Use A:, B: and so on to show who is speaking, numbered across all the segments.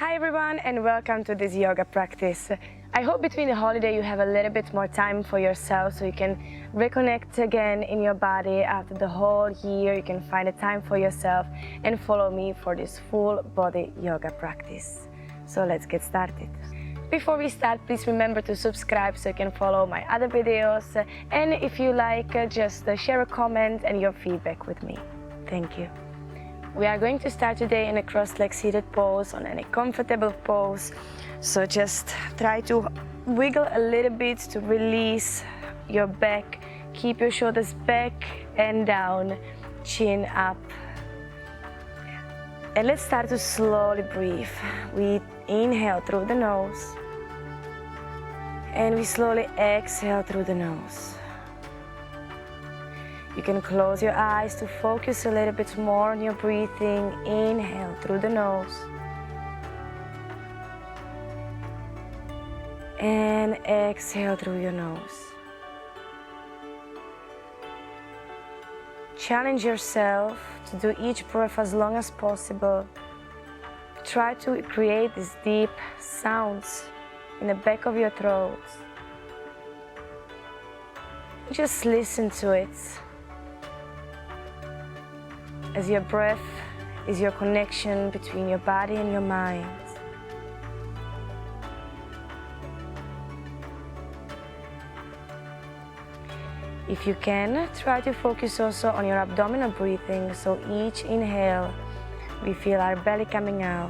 A: Hi everyone and welcome to this yoga practice. I hope between the holiday you have a little bit more time for yourself so you can reconnect again in your body after the whole year. You can find a time for yourself and follow me for this full body yoga practice. So let's get started. Before we start, please remember to subscribe so you can follow my other videos, and if you like, just share a comment and your feedback with me. Thank you. We are going to start today in a cross-legged seated pose, on any comfortable pose. So just try to wiggle a little bit to release your back. Keep your shoulders back and down, chin up. And let's start to slowly breathe. We inhale through the nose. And we slowly exhale through the nose. You can close your eyes to focus a little bit more on your breathing. Inhale through the nose. And exhale through your nose. Challenge yourself to do each breath as long as possible. Try to create these deep sounds in the back of your throat. Just listen to it. As your breath is your connection between your body and your mind. If you can, try to focus also on your abdominal breathing. So each inhale, we feel our belly coming out.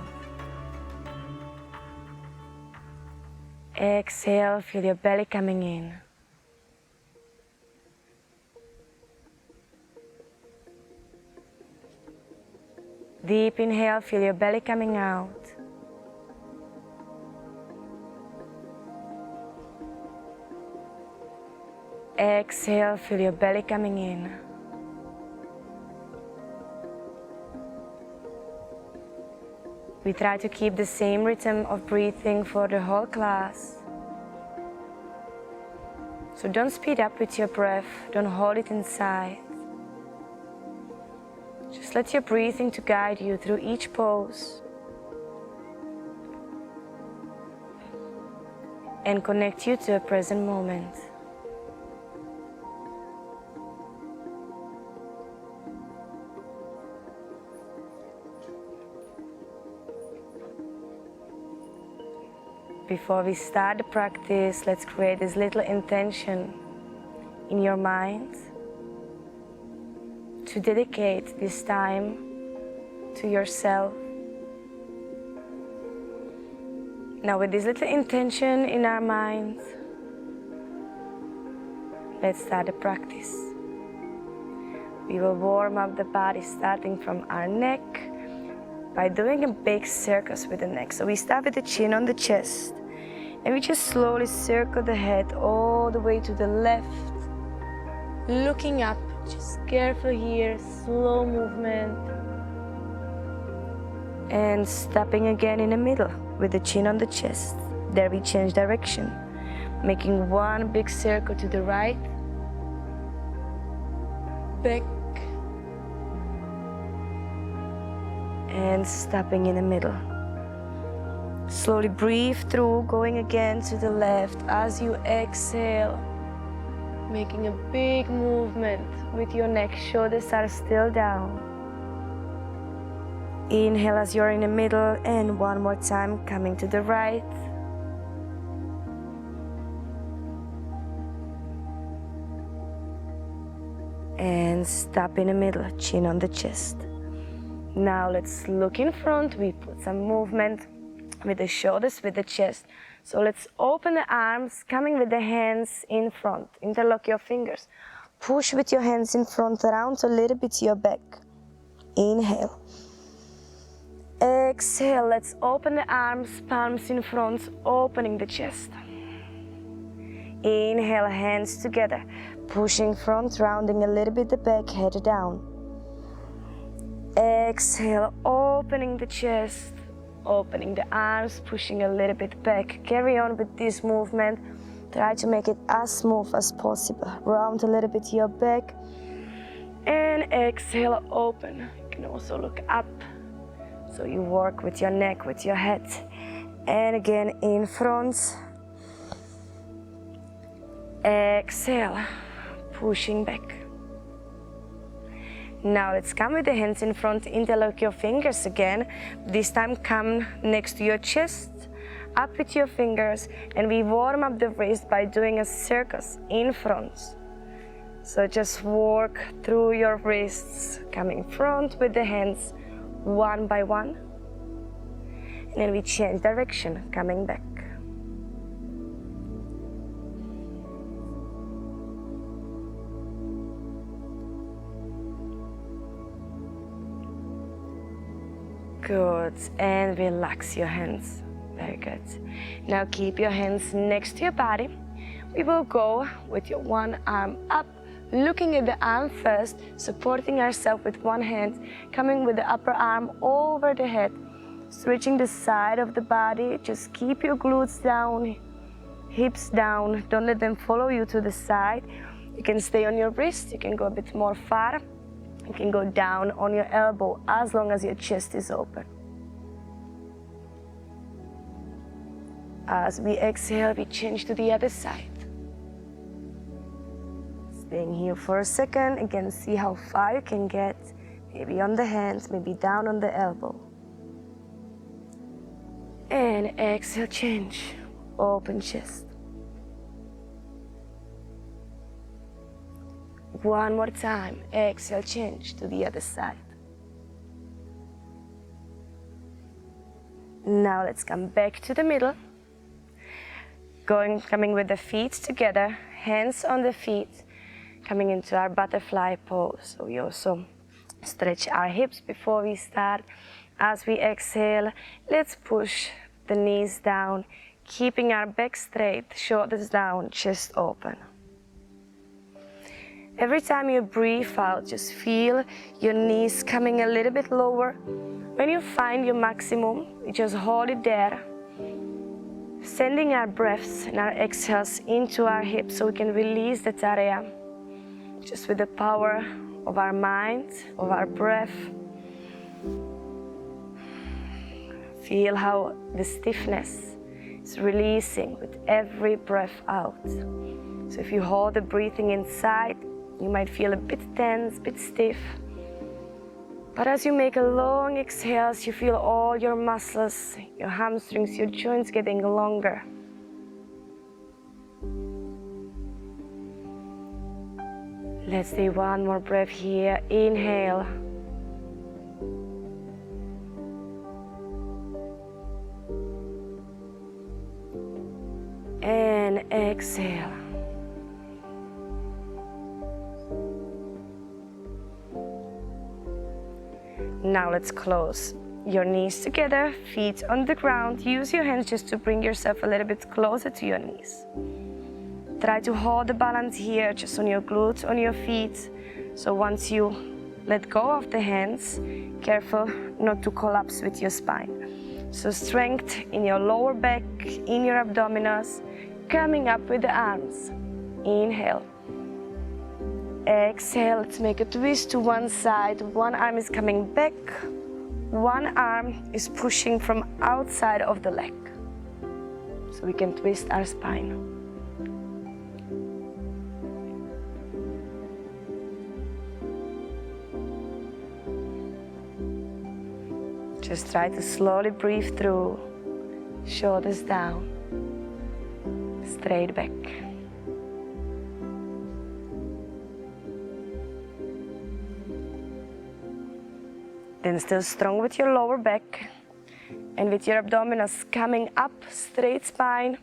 A: Exhale, feel your belly coming in. Deep inhale, feel your belly coming out. Exhale, feel your belly coming in. We try to keep the same rhythm of breathing for the whole class. So don't speed up with your breath, don't hold it inside. Just let your breathing to guide you through each pose. And connect you to a present moment. Before we start the practice, let's create this little intention in your mind to dedicate this time to yourself. Now, with this little intention in our mind, let's start the practice. We will warm up the body starting from our neck by doing a big circles with the neck. So we start with the chin on the chest, and we just slowly circle the head all the way to the left, looking up. Just careful here, slow movement. And stopping again in the middle with the chin on the chest. There we change direction, making one big circle to the right, back, and stopping in the middle. Slowly breathe through, going again to the left as you exhale, making a big movement with your neck. Shoulders are still down. Inhale as you're in the middle, and one more time coming to the right. And stop in the middle, chin on the chest. Now let's look in front. We put some movement with the shoulders, with the chest. So let's open the arms, coming with the hands in front. Interlock your fingers. Push with your hands in front, round a little bit your back. Inhale. Exhale, let's open the arms, palms in front, opening the chest. Inhale, hands together. Pushing front, rounding a little bit the back, head down. Exhale, opening the chest. Opening the arms, pushing a little bit back. Carry on with this movement. Try to make it as smooth as possible. Round a little bit your back. And exhale, open. You can also look up. So you work with your neck, with your head. And again, in front. Exhale, pushing back. Now let's come with the hands in front, interlock your fingers again. This time come next to your chest, up with your fingers, and we warm up the wrist by doing a circus in front. So just work through your wrists, coming front with the hands, one by one. And then we change direction, coming back. Good, and relax your hands. Very good. Now keep your hands next to your body. We will go with your one arm up, looking at the arm first, supporting ourselves with one hand, coming with the upper arm over the head, stretching the side of the body. Just keep your glutes down, hips down. Don't let them follow you to the side. You can stay on your wrist. You can go a bit more far. You can go down on your elbow as long as your chest is open. As we exhale, we change to the other side. Staying here for a second. Again, see how far you can get. Maybe on the hands, maybe down on the elbow. And exhale, change. Open chest. One more time. Exhale, change to the other side. Now let's come back to the middle. Coming with the feet together, hands on the feet, coming into our butterfly pose. So we also stretch our hips before we start. As we exhale, let's push the knees down, keeping our back straight, shoulders down, chest open. Every time you breathe out, just feel your knees coming a little bit lower. When you find your maximum, you just hold it there. Sending our breaths and our exhales into our hips so we can release that area. Just with the power of our mind, of our breath. Feel how the stiffness is releasing with every breath out. So if you hold the breathing inside, you might feel a bit tense, a bit stiff. But as you make a long exhale, you feel all your muscles, your hamstrings, your joints getting longer. Let's do one more breath here. Inhale. And exhale. Now let's close your knees together, feet on the ground. Use your hands just to bring yourself a little bit closer to your knees. Try to hold the balance here, just on your glutes, on your feet. So once you let go of the hands, careful not to collapse with your spine. So strength in your lower back, in your abdominals, coming up with the arms. Inhale. Exhale, let's make a twist to one side. One arm is coming back. One arm is pushing from outside of the leg. So we can twist our spine. Just try to slowly breathe through. Shoulders down. Straight back. Then still strong with your lower back and with your abdominals coming up, straight spine,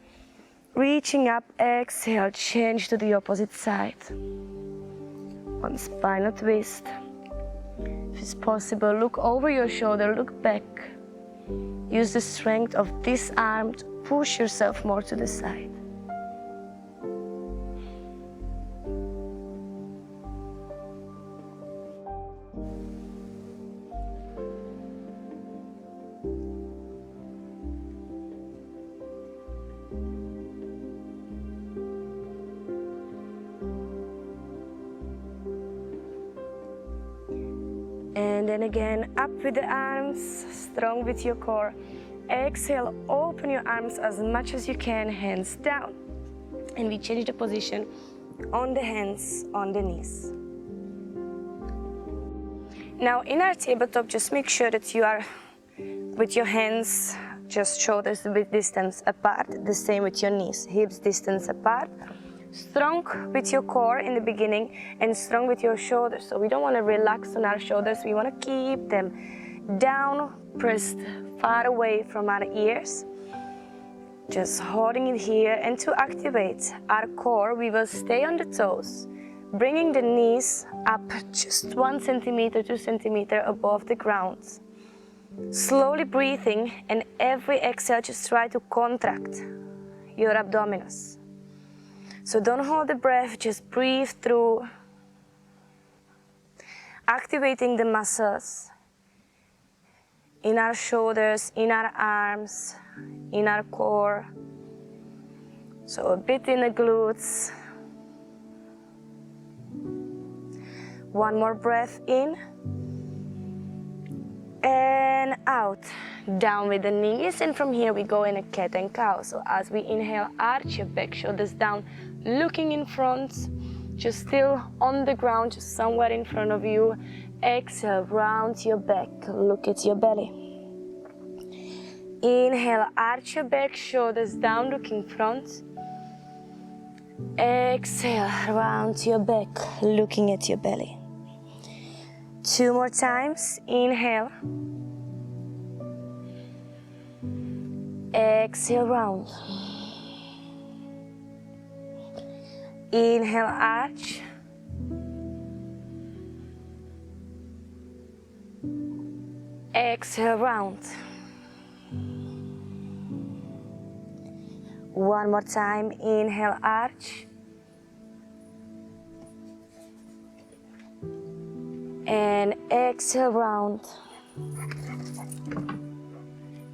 A: reaching up, exhale, change to the opposite side. One spinal twist. If it's possible, look over your shoulder, look back. Use the strength of this arm to push yourself more to the side. And then again, up with the arms, strong with your core. Exhale, open your arms as much as you can, hands down. And we change the position on the hands, on the knees. Now in our tabletop, just make sure that you are with your hands, just shoulders a bit distance apart. The same with your knees, hips distance apart. Strong with your core in the beginning and strong with your shoulders. So we don't want to relax on our shoulders, we want to keep them down, pressed far away from our ears. Just holding it here, and to activate our core, we will stay on the toes, bringing the knees up just 1 centimeter, 2 centimeters above the ground. Slowly breathing, and every exhale just try to contract your abdominals. So don't hold the breath, just breathe through, activating the muscles in our shoulders, in our arms, in our core. So a bit in the glutes. One more breath in and out. Down with the knees, and from here we go in a cat and cow. So as we inhale, arch your back, shoulders down, looking in front, just still on the ground, just somewhere in front of you. Exhale, round your back, look at your belly. Inhale, arch your back, shoulders down, looking front. Exhale, round your back, looking at your belly. 2 more times. Inhale. Exhale, round. Inhale, arch. Exhale, round. One more time. Inhale, arch. And exhale, round.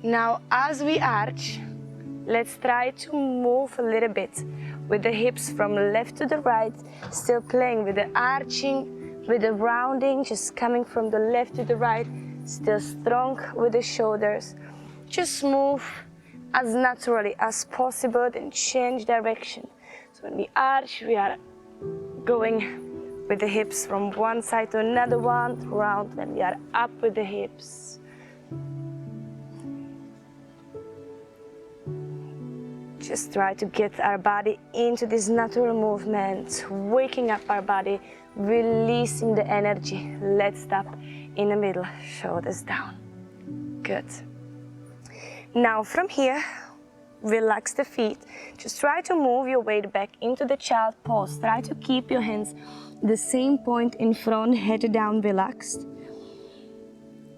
A: Now as we arch, let's try to move a little bit with the hips from left to the right, still playing with the arching, with the rounding, just coming from the left to the right, still strong with the shoulders. Just move as naturally as possible, then change direction. So when we arch, we are going with the hips from one side to another one, round, when we are up with the hips. Just try to get our body into this natural movement, waking up our body, releasing the energy. Let's stop in the middle, shoulders down. Good. Now from here, relax the feet. Just try to move your weight back into the child pose. Try to keep your hands the same point in front, head down, relaxed.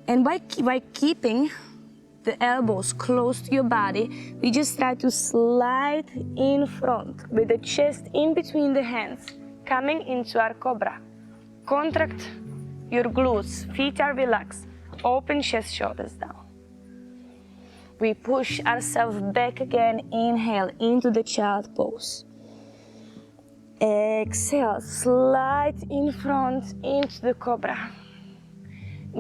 A: And by keeping the elbows close to your body, we just try to slide in front with the chest in between the hands, coming into our cobra. Contract your glutes, feet are relaxed, open chest, shoulders down. We push ourselves back again, inhale into the child pose. Exhale, slide in front into the cobra.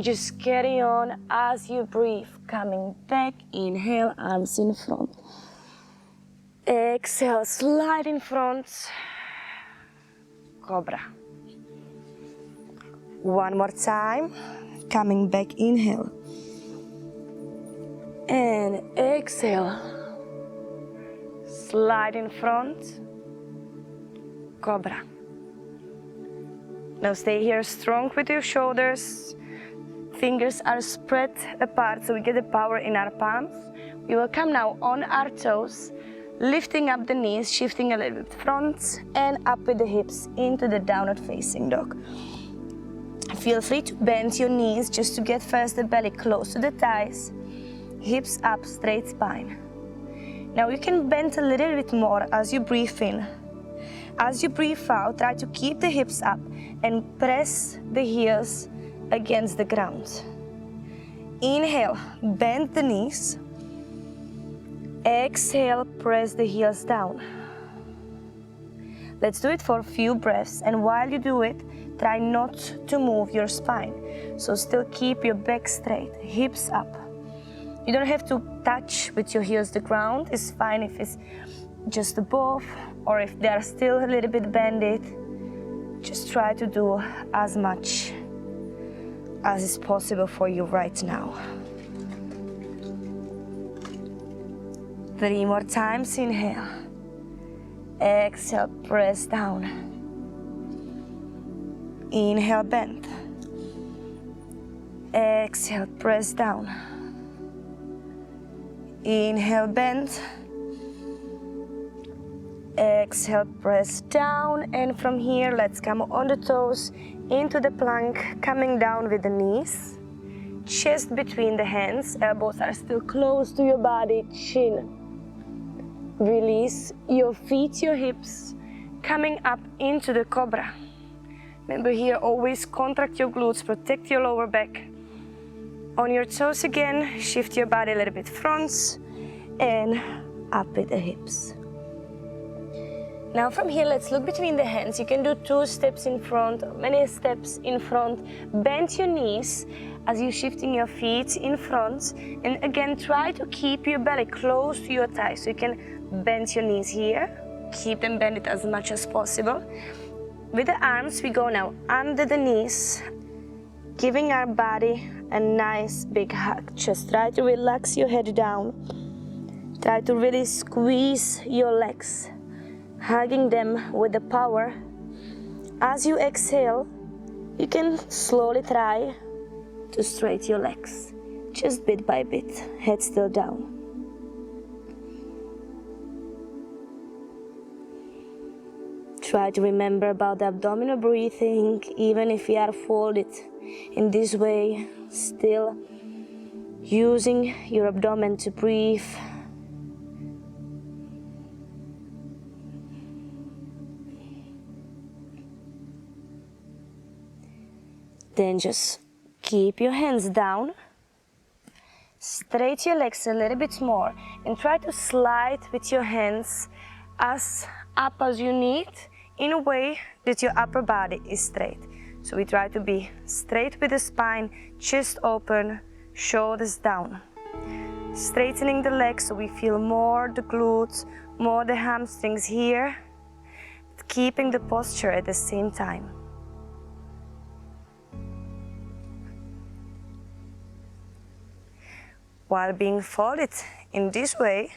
A: Just carry on as you breathe, coming back, inhale, arms in front. Exhale, slide in front, cobra. One more time, coming back, inhale. And exhale, slide in front, cobra. Now stay here strong with your shoulders. Fingers are spread apart so we get the power in our palms. We will come now on our toes, lifting up the knees, shifting a little bit front and up with the hips into the downward facing dog. Feel free to bend your knees just to get first the belly close to the thighs, hips up, straight spine. Now you can bend a little bit more as you breathe in. As you breathe out, try to keep the hips up and press the heels against the ground. Inhale, bend the knees. Exhale, press the heels down. Let's do it for a few breaths, and while you do it, try not to move your spine. So still keep your back straight, hips up. You don't have to touch with your heels the ground. It's fine if it's just above or if they are still a little bit bended. Just try to do as much as is possible for you right now. 3 more times, inhale. Exhale, press down. Inhale, bend. Exhale, press down. Inhale, bend. Exhale, press down. And from here, let's come on the toes into the plank, coming down with the knees. Chest between the hands, elbows are still close to your body, chin. Release your feet, your hips, coming up into the cobra. Remember here, always contract your glutes, protect your lower back. On your toes again, shift your body a little bit front and up with the hips. Now from here, let's look between the hands. You can do 2 steps in front, many steps in front. Bend your knees as you're shifting your feet in front. And again, try to keep your belly close to your thighs. So you can bend your knees here. Keep them bended as much as possible. With the arms, we go now under the knees, giving our body a nice big hug. Just try to relax your head down. Try to really squeeze your legs, hugging them with the power. As you exhale, you can slowly try to straighten your legs, just bit by bit, head still down. Try to remember about the abdominal breathing, even if you are folded in this way, still using your abdomen to breathe. Then just keep your hands down, straighten your legs a little bit more, and try to slide with your hands as up as you need, in a way that your upper body is straight. So we try to be straight with the spine, chest open, shoulders down. Straightening the legs so we feel more the glutes, more the hamstrings here, keeping the posture at the same time. While being folded in this way,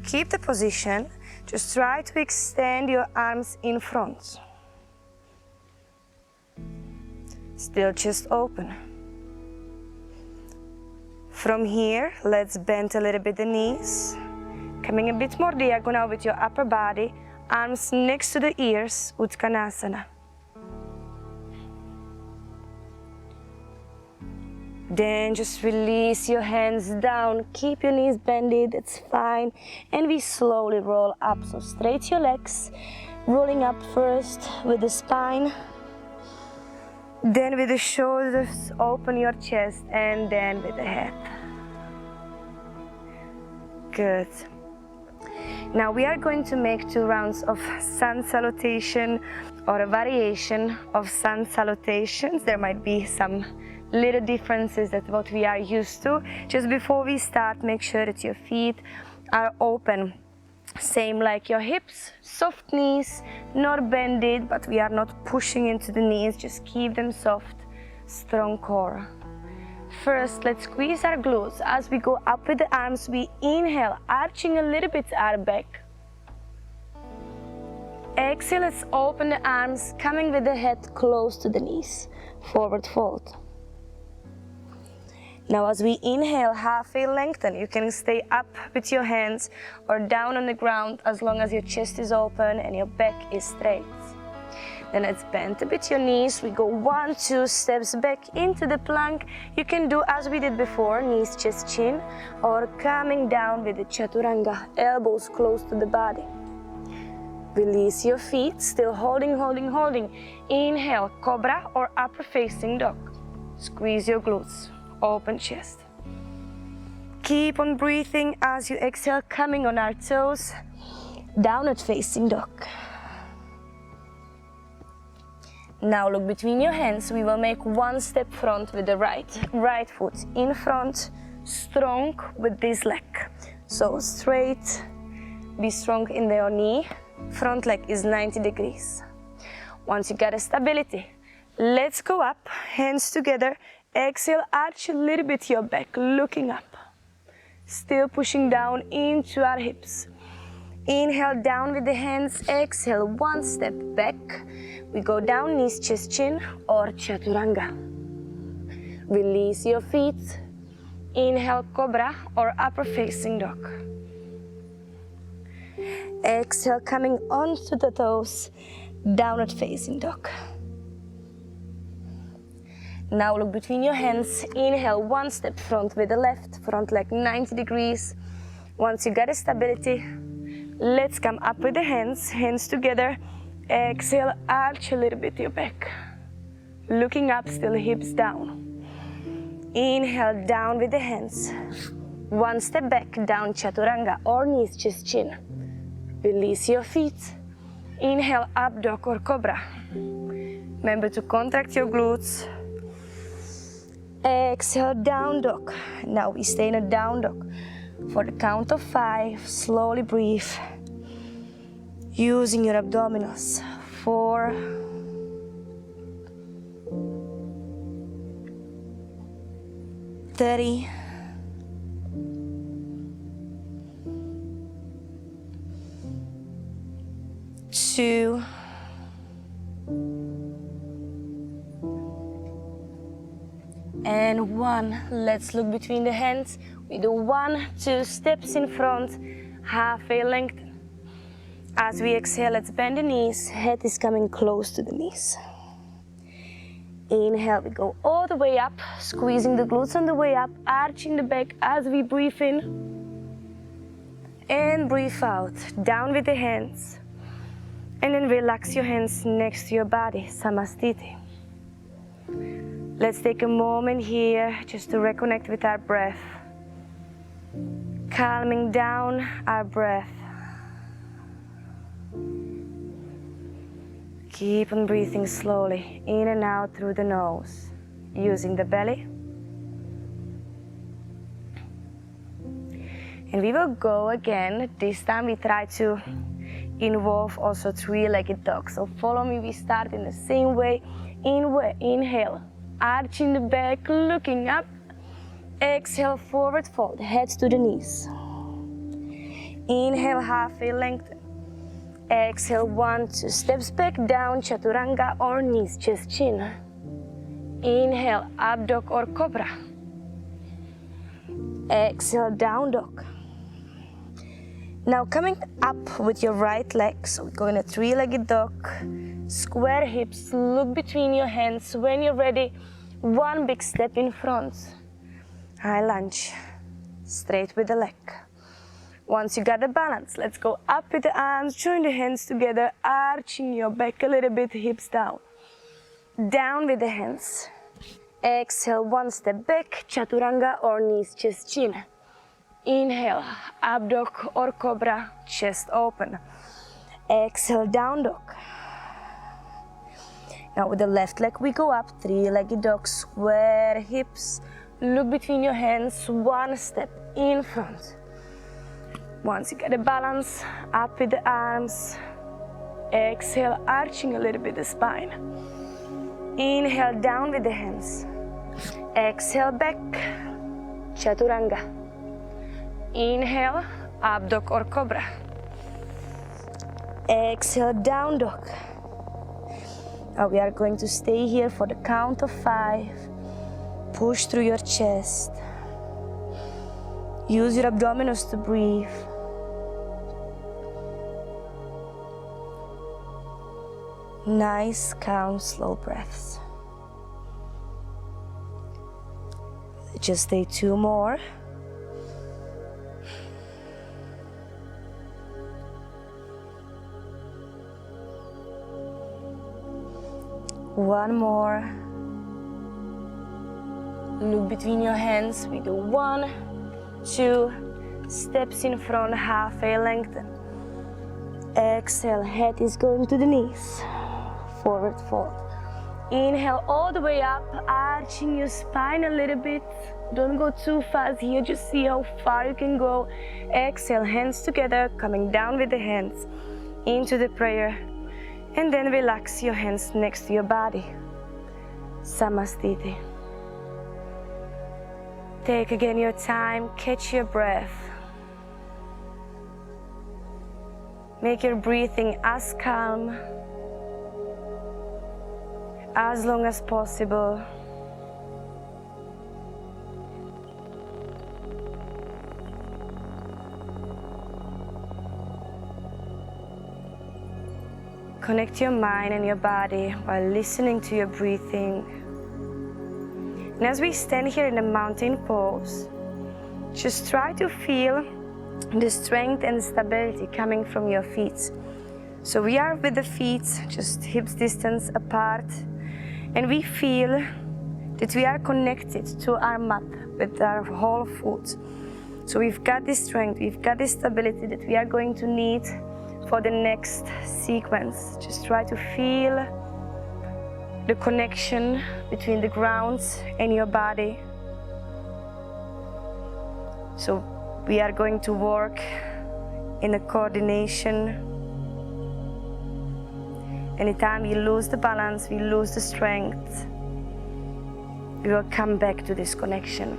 A: keep the position. Just try to extend your arms in front. Still chest open. From here, let's bend a little bit the knees. Coming a bit more diagonal with your upper body, arms next to the ears, Uttanasana. Then just release your hands down, keep your knees bended, it's fine. And we slowly roll up, so straighten your legs, rolling up first with the spine. Then with the shoulders, open your chest, and then with the head. Good. Now we are going to make 2 rounds of sun salutation or a variation of sun salutations. There might be some little differences that what we are used to. Just before we start, make sure that your feet are open. Same like your hips, soft knees, not bended, but we are not pushing into the knees, just keep them soft, strong core. First, let's squeeze our glutes. As we go up with the arms, we inhale, arching a little bit our back. Exhale, let's open the arms, coming with the head close to the knees, forward fold. Now as we inhale, halfway lengthen. You can stay up with your hands or down on the ground as long as your chest is open and your back is straight. Then let's bend a bit your knees. We go 1, 2 steps back into the plank. You can do as we did before, knees, chest, chin, or coming down with the chaturanga, elbows close to the body. Release your feet, still holding, holding, holding. Inhale, cobra or upper facing dog. Squeeze your glutes. Open chest. Keep on breathing as you exhale, coming on our toes, downward facing dog. Now look between your hands. We will make one step front with the right foot in front, strong with this leg. So straight, be strong in your knee. Front leg is 90 degrees. Once you get a stability, let's go up, hands together. Exhale, arch a little bit your back, looking up. Still pushing down into our hips. Inhale, down with the hands. Exhale, one step back. We go down, knees, chest, chin, or chaturanga. Release your feet. Inhale, cobra or upper facing dog. Exhale, coming onto the toes, downward facing dog. Now look between your hands. Inhale, one step front with the left, front leg 90 degrees. Once you get a stability, let's come up with the hands, hands together. Exhale, arch a little bit your back. Looking up, still hips down. Inhale, down with the hands. One step back, down chaturanga or knees, chest, chin. Release your feet. Inhale, up dog or cobra. Remember to contract your glutes. Exhale, down dog. Now we stay in a down dog. For the count of 5, slowly breathe. Using your abdominals. 4, 30, 2, and 1. Let's look between the hands. We do 1, 2 steps in front, halfway length. As we exhale, let's bend the knees. Head is coming close to the knees. Inhale, we go all the way up, squeezing the glutes on the way up, arching the back as we breathe in. And breathe out, down with the hands. And then relax your hands next to your body, Samastiti. Let's take a moment here just to reconnect with our breath. Calming down our breath. Keep on breathing slowly in and out through the nose, using the belly. And we will go again. This time we try to involve also 3-legged dog. So follow me, we start in the same way. Inhale, arching the back, looking up. Exhale, forward fold, head to the knees. Inhale, halfway lengthen. Exhale, 1, 2 steps back, down, chaturanga or knees, chest, chin. Inhale, up dog or cobra. Exhale, down dog. Now coming up with your right leg, so we go in a 3-legged dog. Square hips, look between your hands. When you're ready, 1 big step in front. High lunge, straight with the leg. Once you got the balance, let's go up with the arms, join the hands together, arching your back a little bit, hips down. Down with the hands. Exhale, 1 step back, chaturanga or knees, chest, chin. Inhale, up dog or cobra, chest open. Exhale, down dog. Now with the left leg we go up, 3-legged dog, square hips. Look between your hands, 1 step in front. Once you get a balance, up with the arms. Exhale, arching a little bit the spine. Inhale, down with the hands. Exhale, back, chaturanga. Inhale, up dog or cobra. Exhale, down dog. Now we are going to stay here for the count of 5. Push through your chest. Use your abdominals to breathe. Nice, calm, slow breaths. Just stay 2 more. One more. Look between your hands. We do 1, 2 steps in front, halfway lengthen. Exhale, head is going to the knees. Forward fold. Inhale all the way up, arching your spine a little bit. Don't go too fast here, just see how far you can go. Exhale, hands together, coming down with the hands into the prayer. And then relax your hands next to your body. Samastiti. Take again your time, catch your breath. Make your breathing as calm, as long as possible. Connect your mind and your body while listening to your breathing. And as we stand here in the mountain pose, just try to feel the strength and stability coming from your feet. So we are with the feet just hips distance apart, and we feel that we are connected to our mat with our whole foot. So we've got this strength, we've got this stability that we are going to need for the next sequence. Just try to feel the connection between the ground and your body. So we are going to work in a coordination. Anytime we lose the balance, we lose the strength, we will come back to this connection.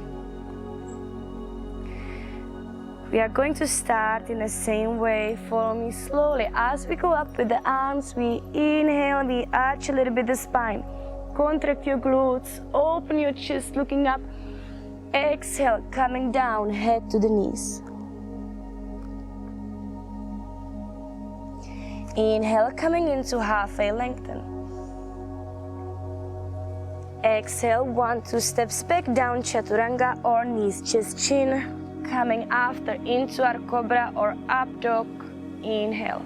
A: We are going to start in the same way. Follow me slowly. As we go up with the arms, we inhale, we arch a little bit the spine. Contract your glutes, open your chest, looking up. Exhale, coming down, head to the knees. Inhale, coming into halfway lengthen. Exhale, 1-2 steps back down, chaturanga or knees, chest, chin. Coming after into our cobra or up dog. Inhale.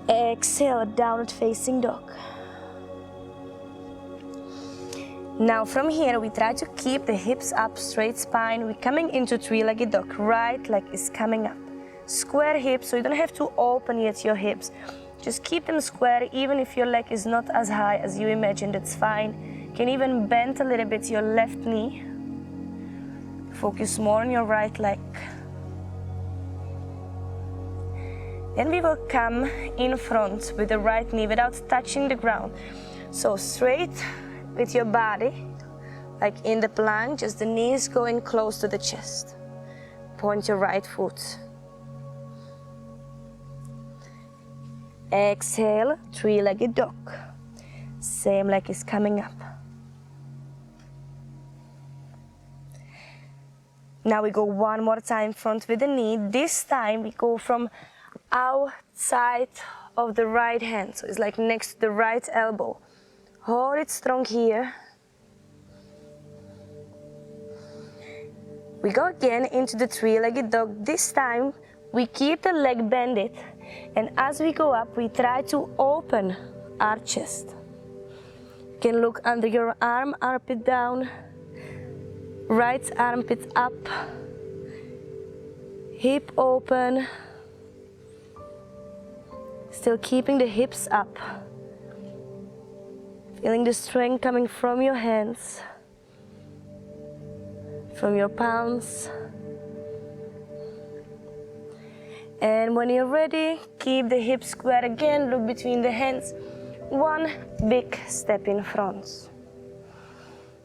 A: Exhale, downward facing dog. Now from here we try to keep the hips up, straight spine. We're coming into three-legged dog. Right leg is coming up. Square hips, so you don't have to open yet your hips. Just keep them square, even if your leg is not as high as you imagined, it's fine. You can even bend a little bit your left knee. Focus more on your right leg. Then we will come in front with the right knee without touching the ground. So straight with your body, like in the plank, just the knees going close to the chest. Point your right foot. Exhale, three-legged dog. Same leg is coming up. Now we go one more time front with the knee. This time we go from outside of the right hand. So it's like next to the right elbow. Hold it strong here. We go again into the three-legged dog. This time we keep the leg bended. And as we go up, we try to open our chest. You can look under your arm, armpit down. Right armpit up, hip open, still keeping the hips up, feeling the strength coming from your hands, from your palms. And when you're ready, keep the hips square again, look between the hands, one big step in front.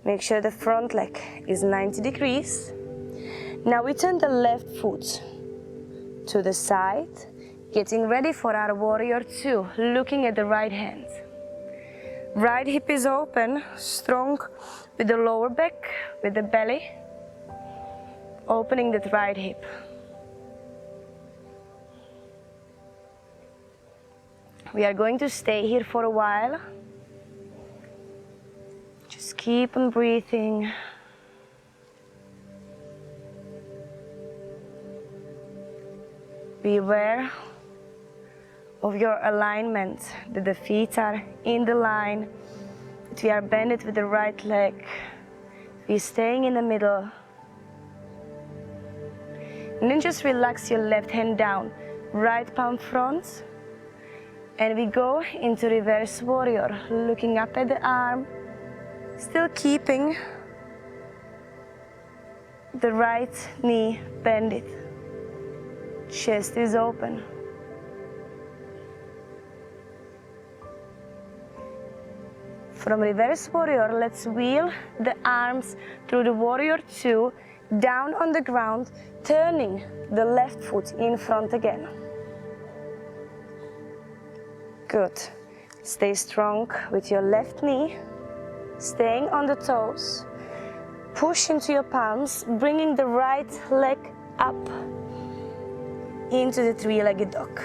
A: Make sure the front leg is 90 degrees. Now we turn the left foot to the side, getting ready for our warrior two, looking at the right hand. Right hip is open, strong with the lower back, with the belly, opening that right hip. We are going to stay here for a while. Just keep on breathing. Be aware of your alignment, that the feet are in the line, that we are bended with the right leg. We're staying in the middle. And then just relax your left hand down, right palm front, And we go into reverse warrior, looking up at the arm, still keeping the right knee bended. Chest is open. From reverse warrior, let's wheel the arms through the warrior two, down on the ground, turning the left foot in front again. Good. Stay strong with your left knee, staying on the toes. Push into your palms, bringing the right leg up into the three-legged dog.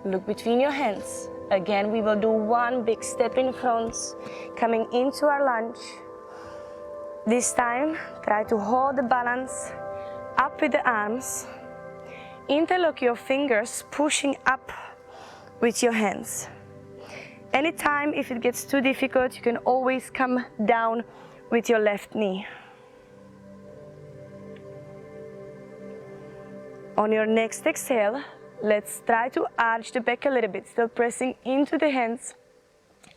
A: Look between your hands. Again, we will do one big step in front, coming into our lunge. This time, try to hold the balance up with the arms. Interlock your fingers, pushing up with your hands. Anytime, if it gets too difficult, you can always come down with your left knee. On your next exhale, let's try to arch the back a little bit, still pressing into the hands,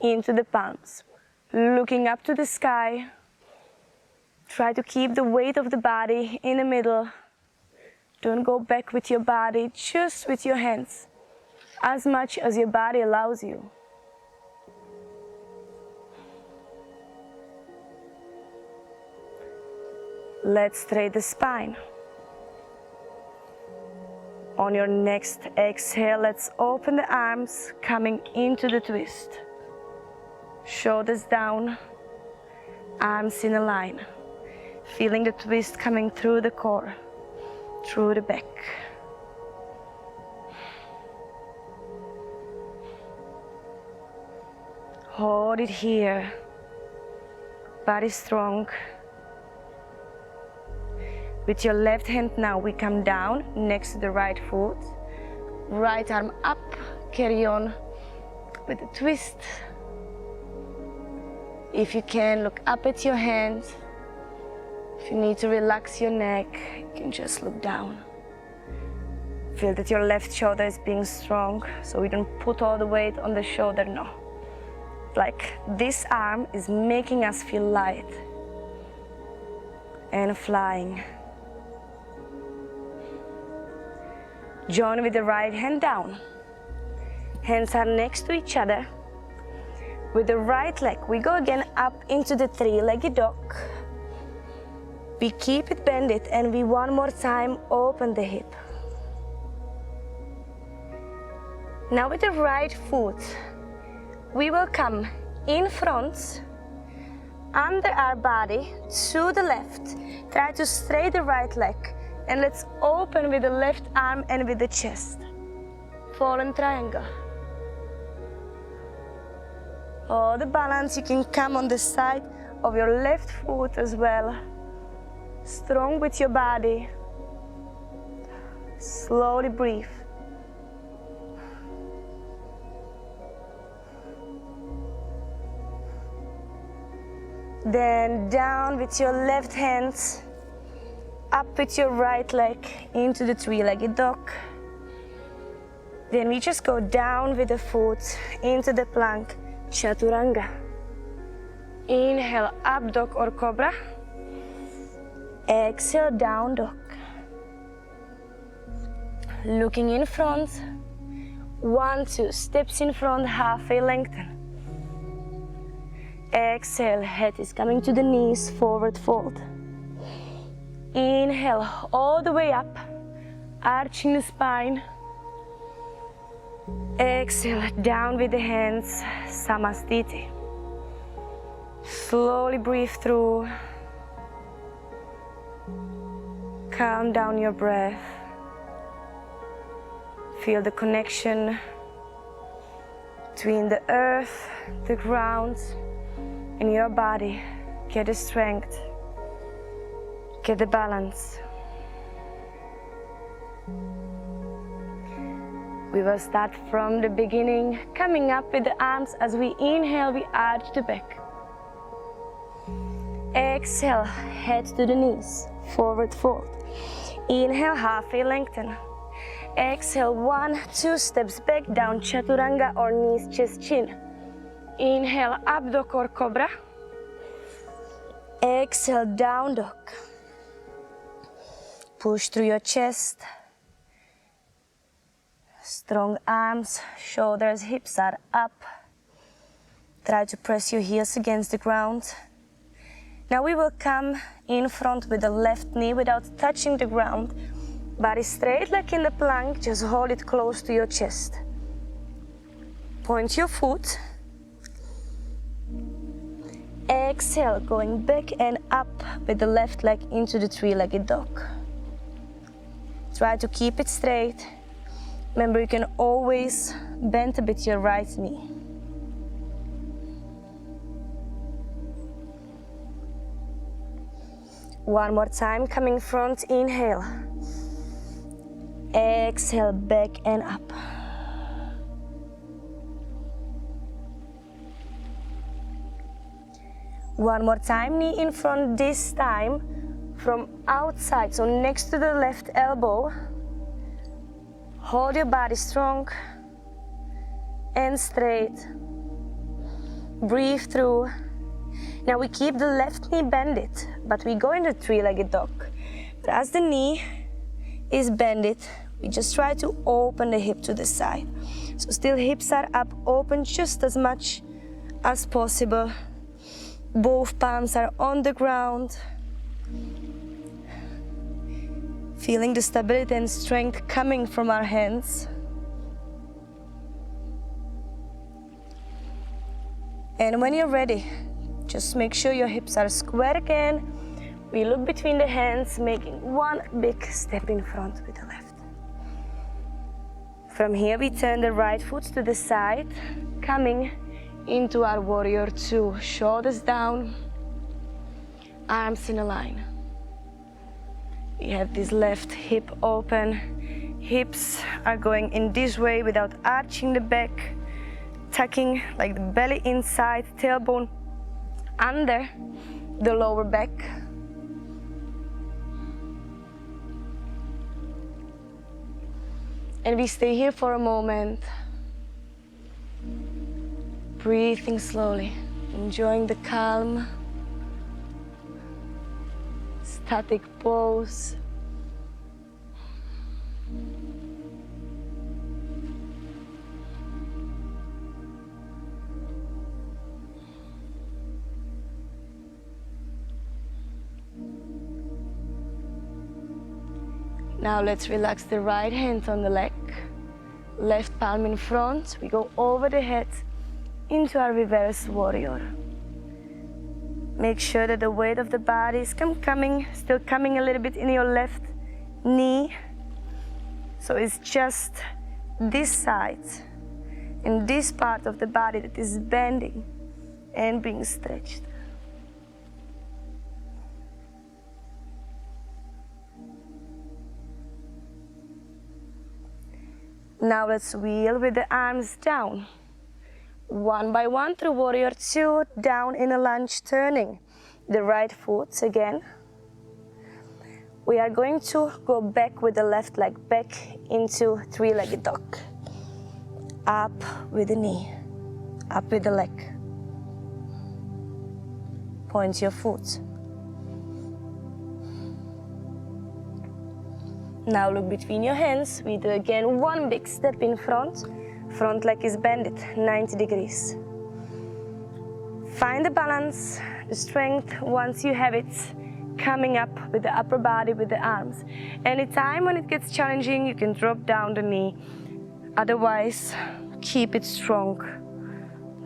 A: into the palms. Looking up to the sky. Try to keep the weight of the body in the middle. Don't go back with your body, just with your hands, as much as your body allows you. Let's straighten the spine. On your next exhale, let's open the arms, coming into the twist. Shoulders down, arms in a line. Feeling the twist coming through the core, through the back. Hold it here. Body strong. With your left hand now, we come down next to the right foot. Right arm up, carry on with the twist. If you can, look up at your hand. If you need to relax your neck, you can just look down. Feel that your left shoulder is being strong, so we don't put all the weight on the shoulder, no. Like this arm is making us feel light and flying. Join with the right hand down. Hands are next to each other. With the right leg, we go again up into the three-legged dog. We keep it bended and we one more time open the hip. Now with the right foot, we will come in front, under our body, to the left. Try to straighten the right leg. And let's open with the left arm and with the chest. Fallen triangle. Hold the balance. You can come on the side of your left foot as well. Strong with your body. Slowly breathe. Then down with your left hand. Up with your right leg into the three-legged dog. Then we just go down with the foot into the plank, chaturanga. Inhale, up dog or cobra. Exhale, down dog. Looking in front. 1, 2 steps in front, halfway lengthen. Exhale, head is coming to the knees, forward fold. Inhale all the way up, arching the spine. Exhale, down with the hands, Samastiti. Slowly breathe through. Calm down your breath. Feel the connection between the earth, the ground, and your body. Get the strength. Get the balance. We will start from the beginning, coming up with the arms. As we inhale, we arch the back. Exhale, head to the knees, forward fold. Inhale, halfway lengthen. Exhale, 1, 2 steps back, down chaturanga or knees, chest, chin. Inhale, up dog or cobra. Exhale, down dog. Push through your chest. Strong arms, shoulders, hips are up. Try to press your heels against the ground. Now we will come in front with the left knee without touching the ground. Body straight like in the plank, just hold it close to your chest. Point your foot. Exhale, going back and up with the left leg into the three-legged dog. Try to keep it straight. Remember, you can always bend a bit your right knee. One more time, coming front, inhale. Exhale, back and up. One more time, knee in front, this time from outside, so next to the left elbow. Hold your body strong and straight. Breathe through. Now we keep the left knee bended, but we go into three-legged dog. But as the knee is bended, we just try to open the hip to the side. So still hips are up, open just as much as possible. Both palms are on the ground. Feeling the stability and strength coming from our hands. And when you're ready, just make sure your hips are square again. We look between the hands, making one big step in front with the left. From here, we turn the right foot to the side, coming into our warrior two. Shoulders down, arms in a line. We have this left hip open. Hips are going in this way without arching the back, tucking like the belly inside, tailbone under the lower back. And we stay here for a moment, breathing slowly, enjoying the calm, static pose. Now let's relax the right hand on the leg, left palm in front. We go over the head into our reverse warrior. Make sure that the weight of the body is still coming a little bit in your left knee. So it's just this side and this part of the body that is bending and being stretched. Now let's wheel with the arms down. One by one through warrior two, down in a lunge, turning the right foot again. We are going to go back with the left leg back into three-legged dog. Up with the knee, up with the leg. Point your foot. Now look between your hands. We do again one big step in front. Front leg is bended 90 degrees. Find the balance, the strength once you have it, coming up with the upper body with the arms. Anytime when it gets challenging, you can drop down the knee. Otherwise, keep it strong,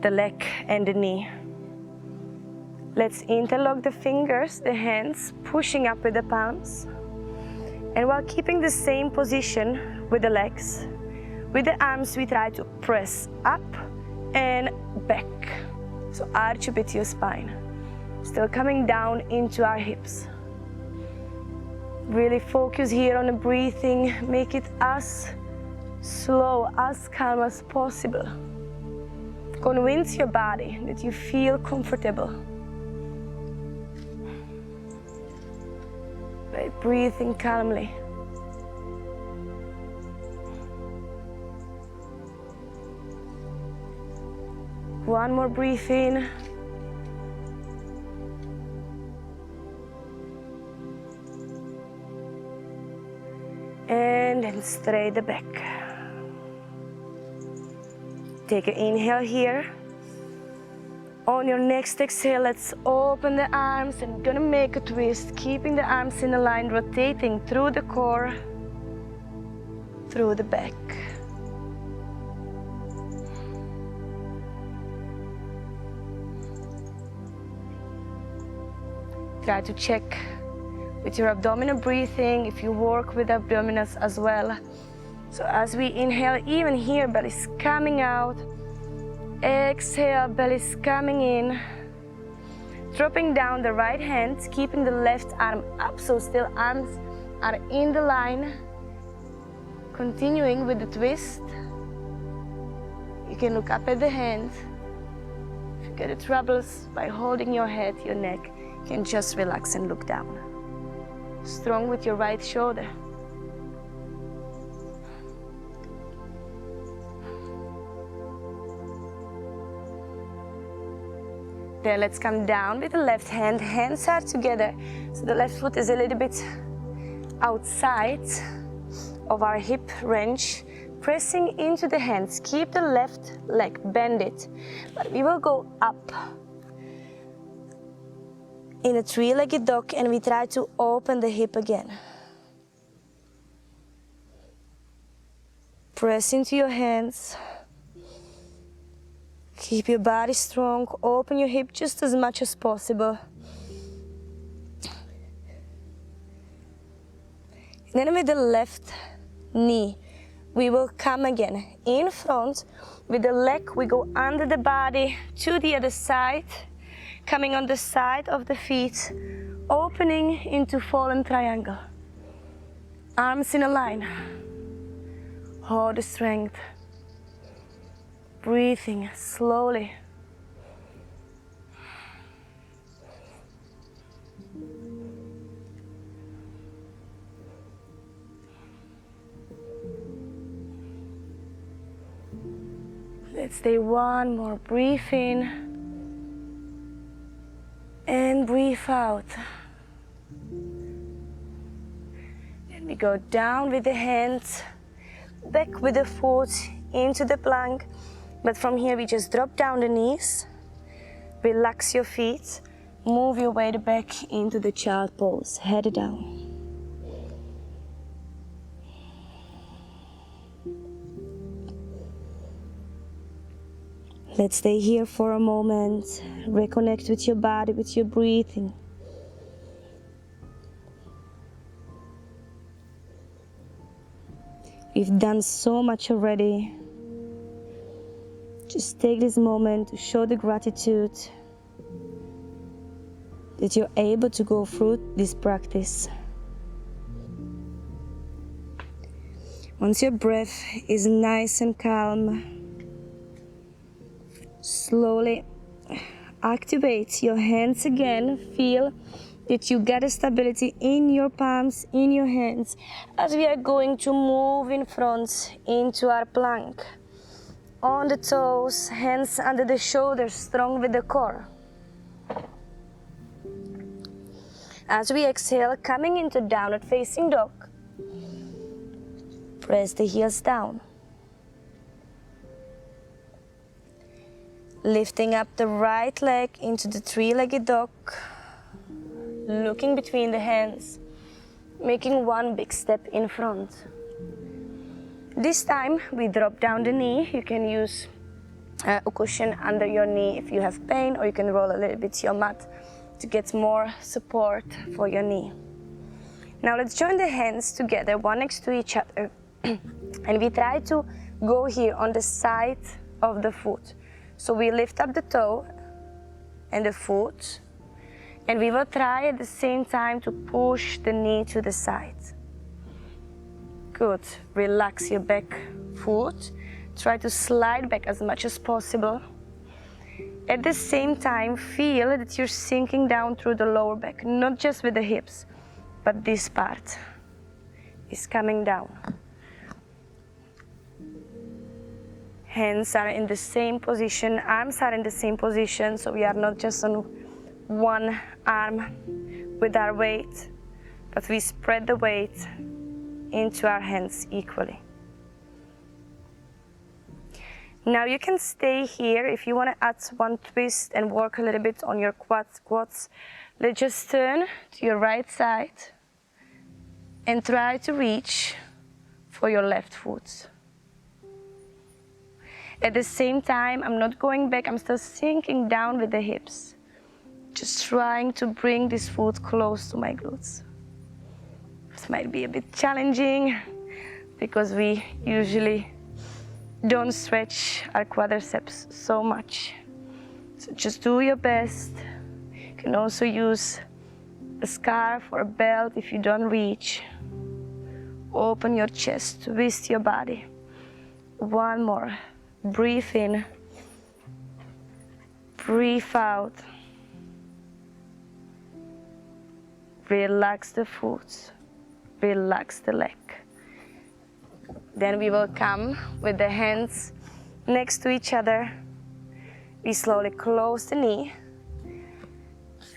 A: the leg and the knee. Let's interlock the fingers, the hands, pushing up with the palms. And while keeping the same position with the legs, with the arms we try to press up and back. So arch a bit your spine. Still coming down into our hips. Really focus here on the breathing. Make it as slow, as calm as possible. Convince your body that you feel comfortable. By breathing calmly. one more breath in. And then straight the back. Take an inhale here. On your next exhale, let's open the arms and gonna make a twist, keeping the arms in a line, rotating through the core, through the back. Try to check with your abdominal breathing if you work with abdominals as well. So as we inhale, even here, belly's coming out. Exhale, belly's coming in. Dropping down the right hand, keeping the left arm up, so still arms are in the line. Continuing with the twist. You can look up at the hand. If you get the troubles by holding your head, your neck, you can just relax and look down. Strong with your right shoulder. Then let's come down with the left hand. Hands are together, so the left foot is a little bit outside of our hip range. Pressing into the hands. Keep the left leg, bend it. But we will go up in a three-legged dog, and we try to open the hip again. Press into your hands. Keep your body strong. Open your hip just as much as possible. And then with the left knee, we will come again in front. With the leg, we go under the body to the other side. Coming on the side of the feet, opening into fallen triangle. Arms in a line. Hold the strength. Breathing slowly. Let's stay one more. Breathe in. And breathe out. Then we go down with the hands, back with the foot into the plank. But from here we just drop down the knees, relax your feet, move your weight back into the child pose, head down. Let's stay here for a moment, reconnect with your body, with your breathing. We've done so much already. Just take this moment to show the gratitude that you're able to go through this practice. Once your breath is nice and calm, slowly activate your hands again. Feel that you get a stability in your palms, in your hands, as we are going to move in front into our plank. On the toes, hands under the shoulders, strong with the core. As we exhale, coming into downward facing dog. Press the heels down. Lifting up the right leg into the three-legged dog. Looking between the hands, making one big step in front. This time we drop down the knee. You can use a cushion under your knee if you have pain, or you can roll a little bit your mat to get more support for your knee. Now let's join the hands together, one next to each other. And we try to go here on the side of the foot. So we lift up the toe and the foot, and we will try at the same time to push the knee to the side. Good. Relax your back foot. Try to slide back as much as possible. At the same time, feel that you're sinking down through the lower back, not just with the hips, but this part is coming down. Hands are in the same position, arms are in the same position, so we are not just on one arm with our weight, but we spread the weight into our hands equally. Now you can stay here. If you want to add one twist and work a little bit on your quads, let's just turn to your right side and try to reach for your left foot. At the same time, I'm not going back, I'm still sinking down with the hips. Just trying to bring this foot close to my glutes. This might be a bit challenging because we usually don't stretch our quadriceps so much. So just do your best. You can also use a scarf or a belt if you don't reach. Open your chest, twist your body. One more. Breathe in. Breathe out. Relax the foot. Relax the leg. Then we will come with the hands next to each other. We slowly close the knee.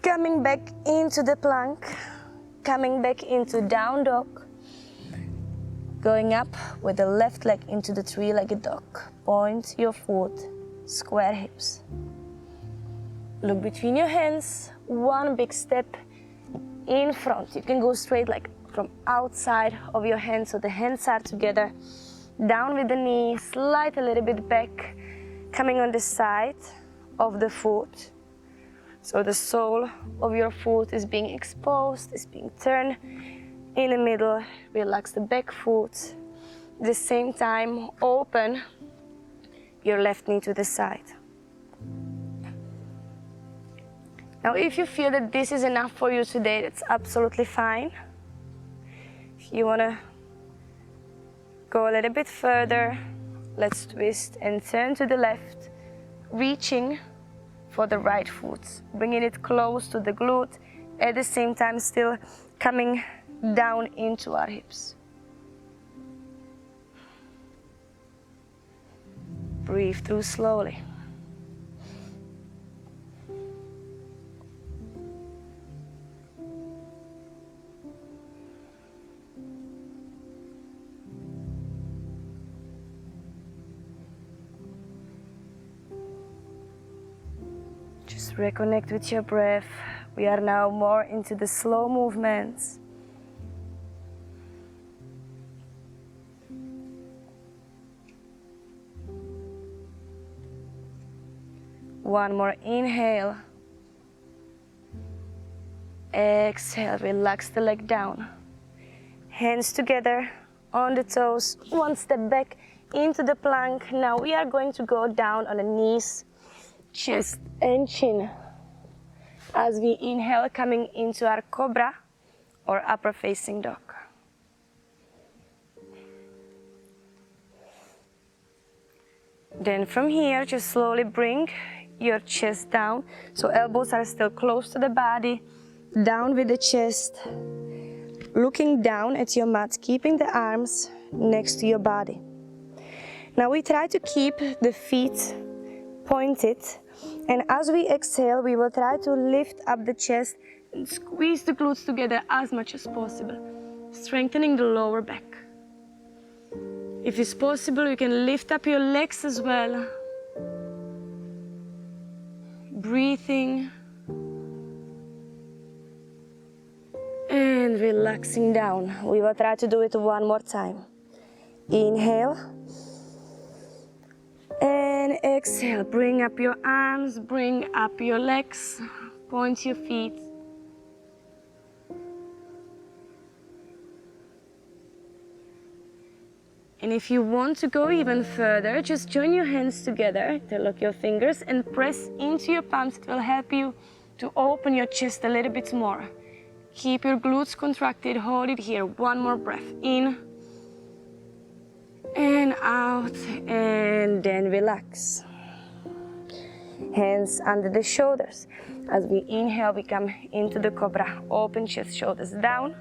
A: Coming back into the plank. Coming back into down dog. Going up with the left leg into the three-legged dog. Point your foot, square hips. Look between your hands, one big step in front. You can go straight like from outside of your hands, so the hands are together. Down with the knee, slide a little bit back, coming on the side of the foot. So the sole of your foot is being exposed, is being turned in the middle. Relax the back foot. At the same time, open your left knee to the side. Now, if you feel that this is enough for you today, that's absolutely fine. If you want to go a little bit further, let's twist and turn to the left, reaching for the right foot, bringing it close to the glute, at the same time still coming down into our hips. Breathe through slowly. Just reconnect with your breath. We are now more into the slow movements. One more inhale. Exhale, relax the leg down. Hands together on the toes, one step back into the plank. Now we are going to go down on the knees, chest and chin. As we inhale, coming into our cobra or upper facing dog. Then from here, just slowly bring your chest down, so elbows are still close to the body, down with the chest, looking down at your mat, keeping the arms next to your body. Now we try to keep the feet pointed, and as we exhale, we will try to lift up the chest and squeeze the glutes together as much as possible, strengthening the lower back. If it's possible, you can lift up your legs as well. Breathing and relaxing down. We will try to do it one more time. Inhale and exhale. Bring up your arms, bring up your legs, point your feet. And if you want to go even further, just join your hands together, interlock your fingers and press into your palms. It will help you to open your chest a little bit more. Keep your glutes contracted, hold it here. One more breath, in and out, and then relax. Hands under the shoulders. As we inhale, we come into the cobra. Open chest, shoulders down.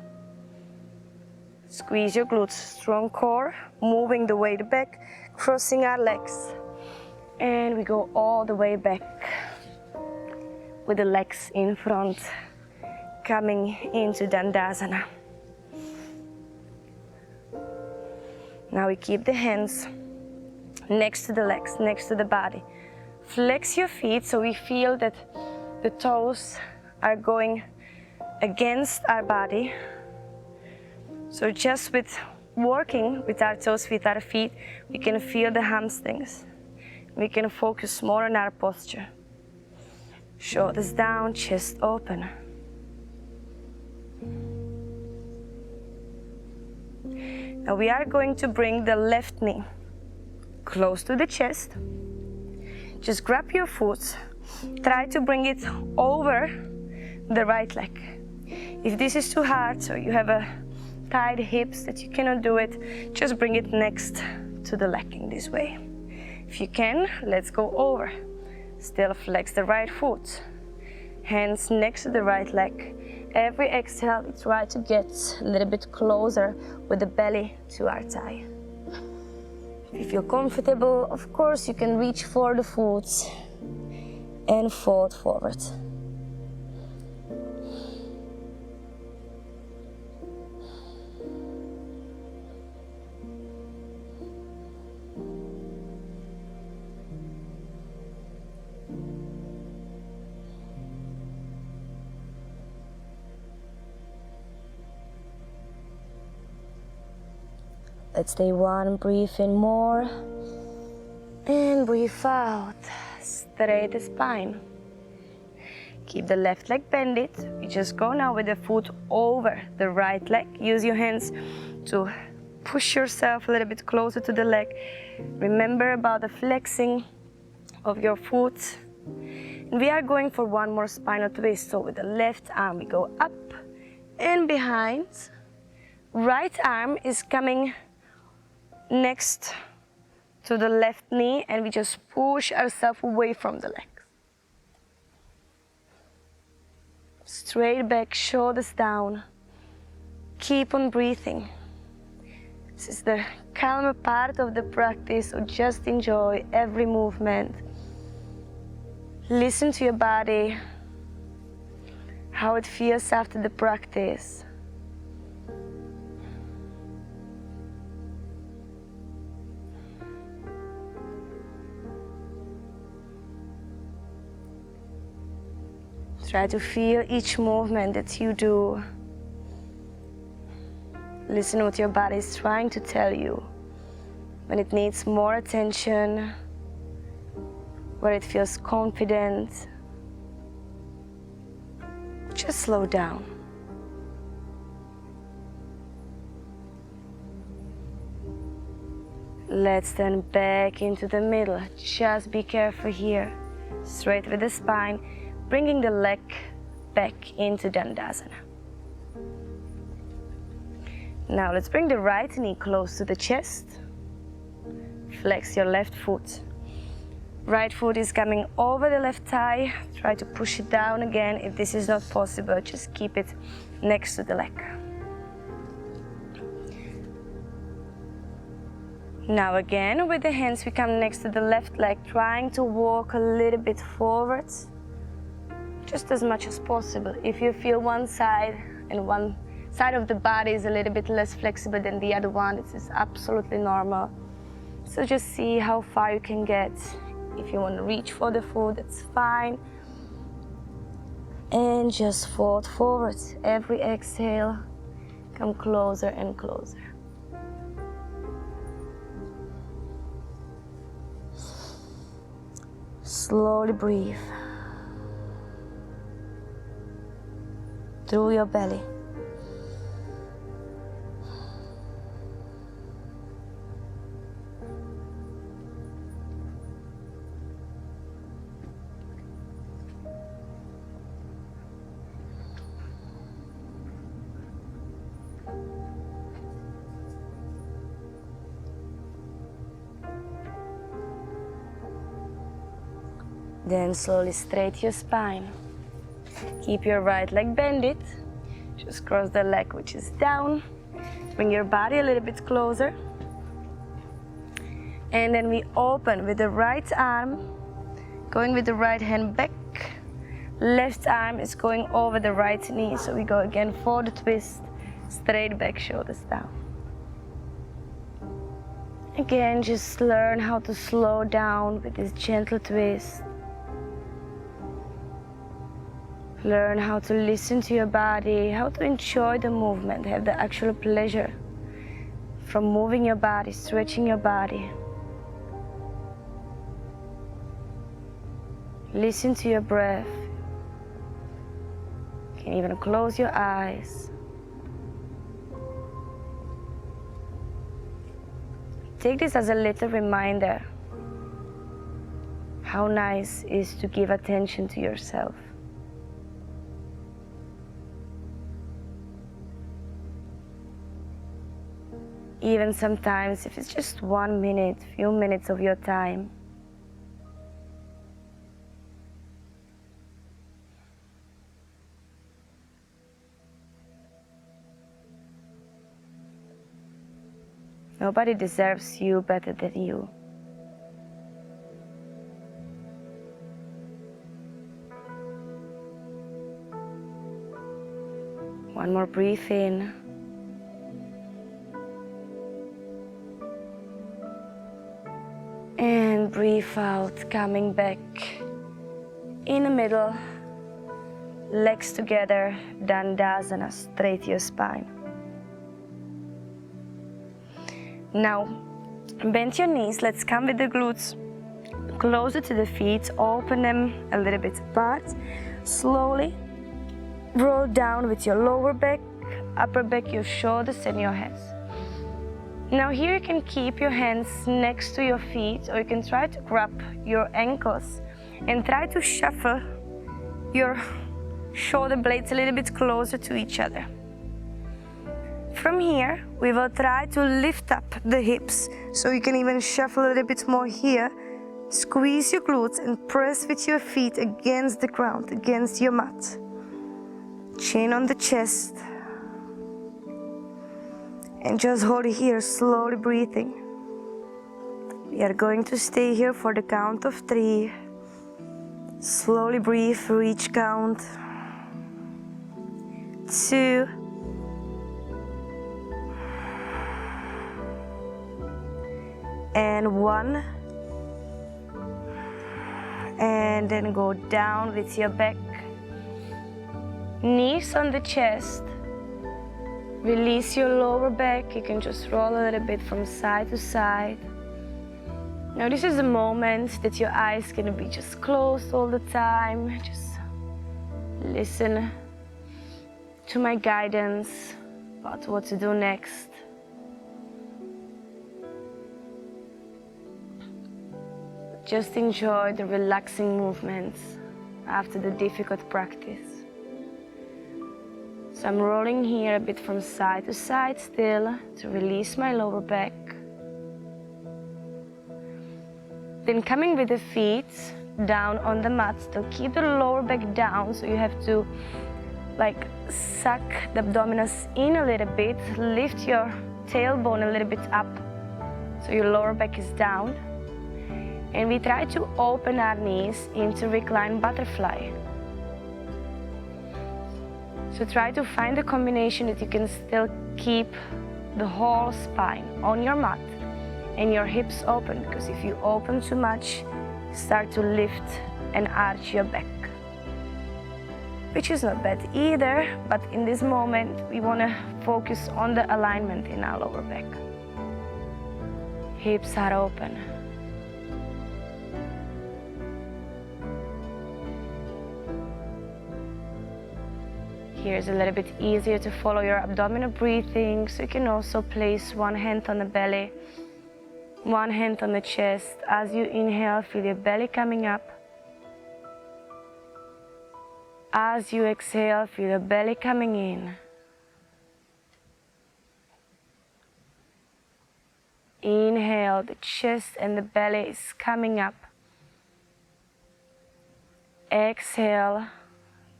A: Squeeze your glutes, strong core, moving the weight back, crossing our legs. And we go all the way back with the legs in front, coming into Dandasana. Now we keep the hands next to the legs, next to the body. Flex your feet so we feel that the toes are going against our body. So just with working with our toes, with our feet, we can feel the hamstrings. We can focus more on our posture. Shoulders down, chest open. Now we are going to bring the left knee close to the chest. Just grab your foot. Try to bring it over the right leg. If this is too hard, or you have a tight hips that you cannot do it, just bring it next to the leg in this way. If you can, let's go over. Still flex the right foot. Hands next to the right leg. Every exhale, we try to get a little bit closer with the belly to our thigh. If you feel comfortable, of course, you can reach for the foot and fold forward. Let's stay one, breathe in more, and breathe out, straight the spine. Keep the left leg bended. You just go now with the foot over the right leg. Use your hands to push yourself a little bit closer to the leg. Remember about the flexing of your foot. And we are going for one more spinal twist. So with the left arm, we go up and behind. Right arm is coming next to the left knee, and we just push ourselves away from the legs. Straight back, shoulders down. Keep on breathing. This is the calmer part of the practice, so just enjoy every movement. Listen to your body, how it feels after the practice. Try to feel each movement that you do. Listen what your body is trying to tell you. When it needs more attention, where it feels confident, just slow down. Let's turn back into the middle. Just be careful here. Straight with the spine. Bringing the leg back into Dandasana. Now let's bring the right knee close to the chest. Flex your left foot. Right foot is coming over the left thigh. Try to push it down again. If this is not possible, just keep it next to the leg. Now again, with the hands, we come next to the left leg, trying to walk a little bit forward. Just as much as possible. If you feel one side and one side of the body is a little bit less flexible than the other one, this is absolutely normal. So just see how far you can get. If you want to reach for the foot, that's fine. And just fold forward. Every exhale, come closer and closer. Slowly breathe through your belly. Then slowly straighten your spine. Keep your right leg bended. Just cross the leg which is down. Bring your body a little bit closer. And then we open with the right arm, going with the right hand back. Left arm is going over the right knee, so we go again for the twist, straight back, shoulders down. Again, just learn how to slow down with this gentle twist. Learn how to listen to your body, how to enjoy the movement, have the actual pleasure from moving your body, stretching your body. Listen to your breath. You can even close your eyes. Take this as a little reminder how nice it is to give attention to yourself. Even sometimes if it's just 1 minute, few minutes of your time. Nobody deserves you better than you. One more breath in. And breathe out, coming back in the middle, legs together, Dandasana, straight your spine. Now, bend your knees, let's come with the glutes closer to the feet, open them a little bit apart. Slowly roll down with your lower back, upper back, your shoulders and your hands. Now here you can keep your hands next to your feet, or you can try to grab your ankles and try to shuffle your shoulder blades a little bit closer to each other. From here, we will try to lift up the hips, so you can even shuffle a little bit more here. Squeeze your glutes and press with your feet against the ground, against your mat. Chin on the chest. And just hold it here, slowly breathing. We are going to stay here for the count of 3. Slowly breathe for each count. 2. And 1. And then go down with your back. Knees on the chest. Release your lower back. You can just roll a little bit from side to side. Now this is a moment that your eyes can be just closed all the time. Just listen to my guidance about what to do next. Just enjoy the relaxing movements after the difficult practice. So I'm rolling here a bit from side to side still to release my lower back. Then coming with the feet down on the mat, still keep the lower back down, so you have to like suck the abdominals in a little bit, lift your tailbone a little bit up so your lower back is down. And we try to open our knees into reclined butterfly. So try to find a combination that you can still keep the whole spine on your mat and your hips open, because if you open too much, you start to lift and arch your back, which is not bad either, but in this moment we want to focus on the alignment in our lower back. Hips are open. Here is a little bit easier to follow your abdominal breathing, so you can also place one hand on the belly, one hand on the chest. As you inhale, feel your belly coming up. As you exhale, feel your belly coming in. Inhale, the chest and the belly is coming up. Exhale,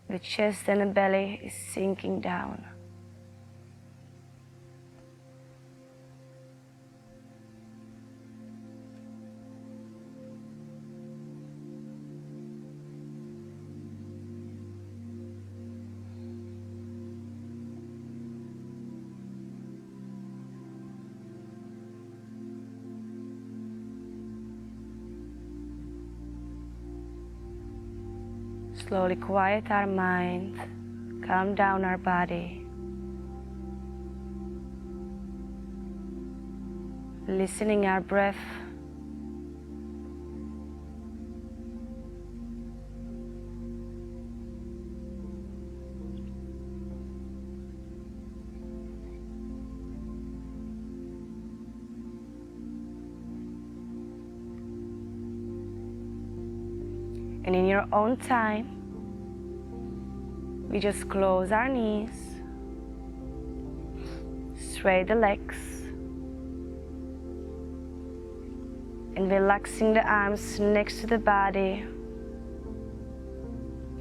A: the chest and the belly is sinking down. Slowly quiet our mind, calm down our body. Listening our breath. And in your own time, we just close our knees, straight the legs, and relaxing the arms next to the body,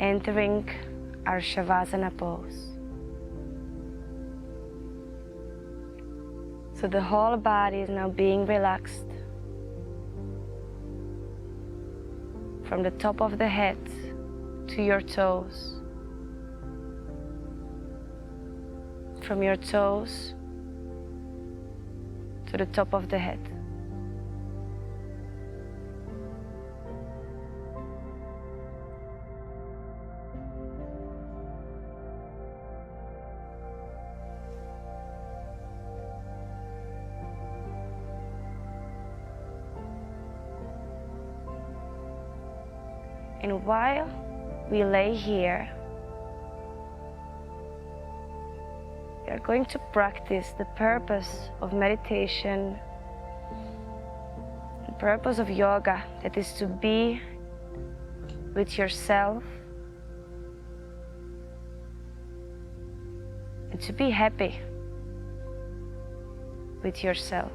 A: entering our Shavasana pose. So the whole body is now being relaxed. From the top of the head to your toes. From your toes to the top of the head. And while we lay here, we are going to practice the purpose of meditation, the purpose of yoga, that is to be with yourself and to be happy with yourself.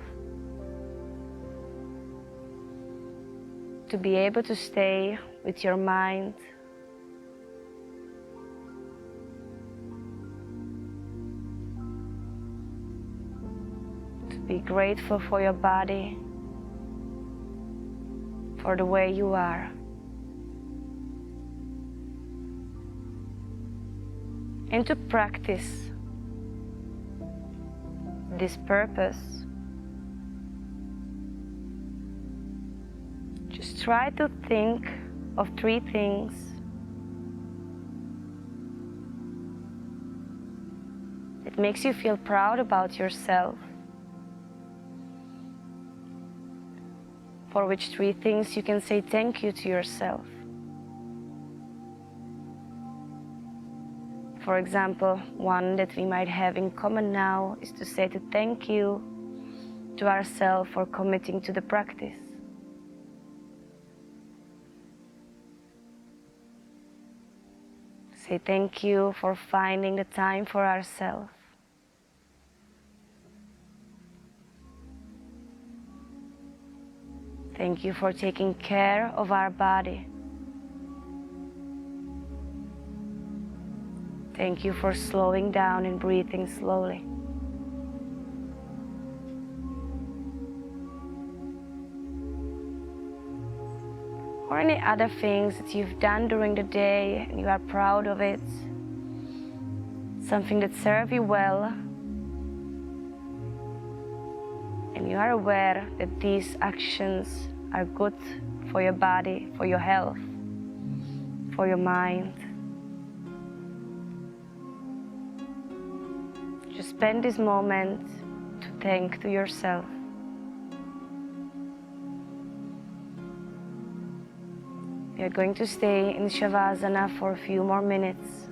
A: To be able to stay with your mind, to be grateful for your body, for the way you are. And to practice this purpose, just try to think of 3 things that makes you feel proud about yourself, for which 3 things you can say thank you to yourself. For example, one that we might have in common now is to say to thank you to ourselves for committing to the practice. Say thank you for finding the time for ourselves. Thank you for taking care of our body. Thank you for slowing down and breathing slowly. Or any other things that you've done during the day and you are proud of it. Something that serves you well. And you are aware that these actions are good for your body, for your health, for your mind. Just spend this moment to thank to yourself. We are going to stay in Shavasana for a few more minutes.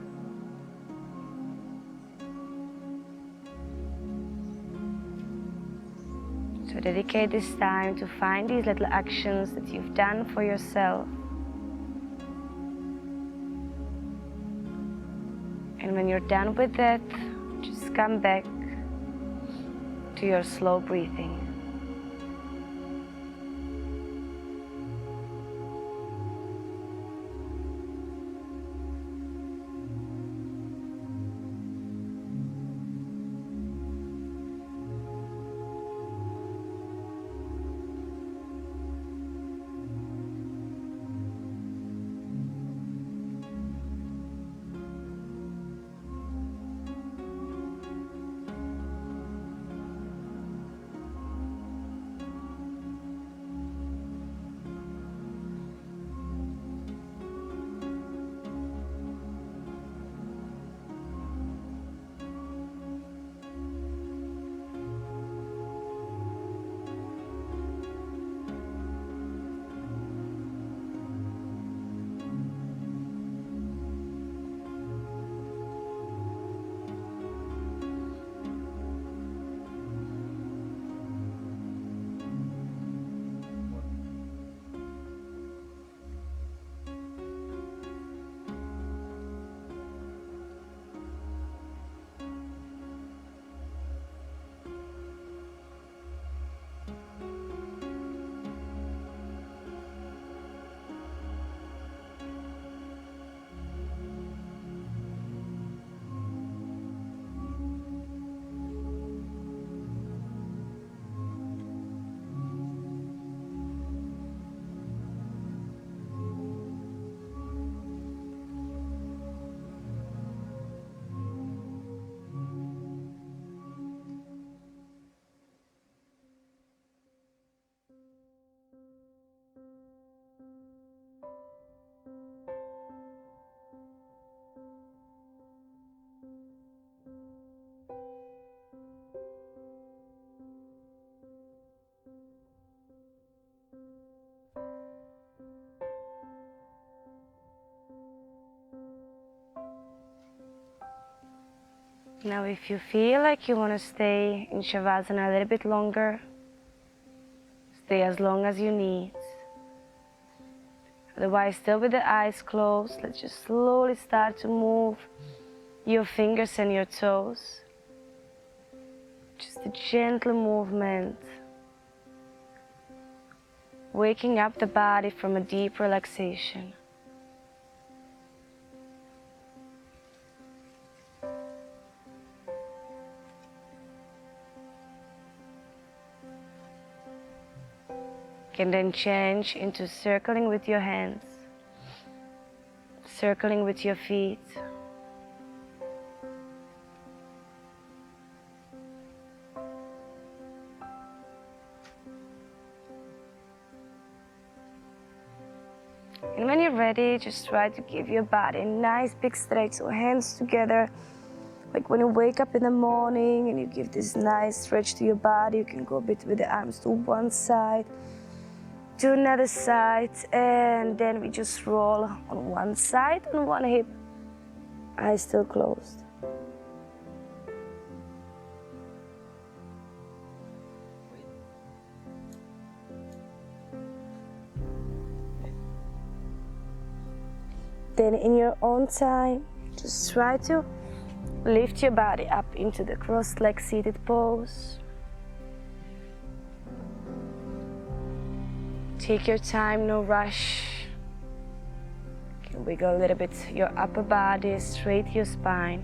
A: So dedicate this time to find these little actions that you've done for yourself. And when you're done with that, just come back to your slow breathing. Now if you feel like you want to stay in Shavasana a little bit longer, stay as long as you need. Otherwise, still with the eyes closed, let's just slowly start to move your fingers and your toes. Just a gentle movement. Waking up the body from a deep relaxation. You can then change into circling with your hands, circling with your feet. And when you're ready, just try to give your body a nice big stretch, so hands together. Like when you wake up in the morning and you give this nice stretch to your body, you can go a bit with the arms to one side, to another side, and then we just roll on one side, on one hip, eyes still closed. Then in your own time, just try to lift your body up into the cross-legged seated pose. Take your time, no rush. You can wiggle a little bit your upper body, straight your spine.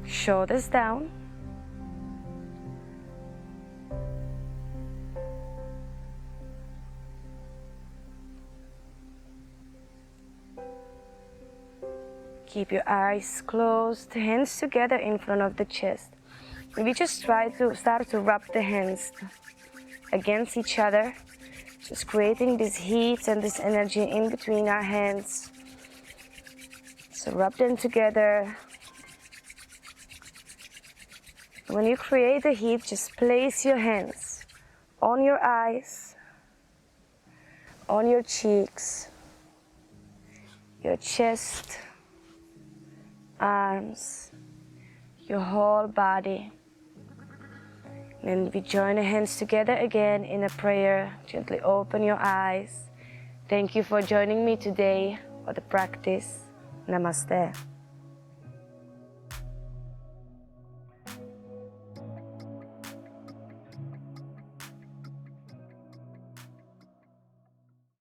A: Shoulders down. Keep your eyes closed, hands together in front of the chest. We just try to start to rub the hands against each other, just creating this heat and this energy in between our hands. So rub them together. When you create the heat, just place your hands on your eyes, on your cheeks, your chest, arms, your whole body. And then we join the hands together again in a prayer. Gently open your eyes. Thank you for joining me today for the practice. Namaste.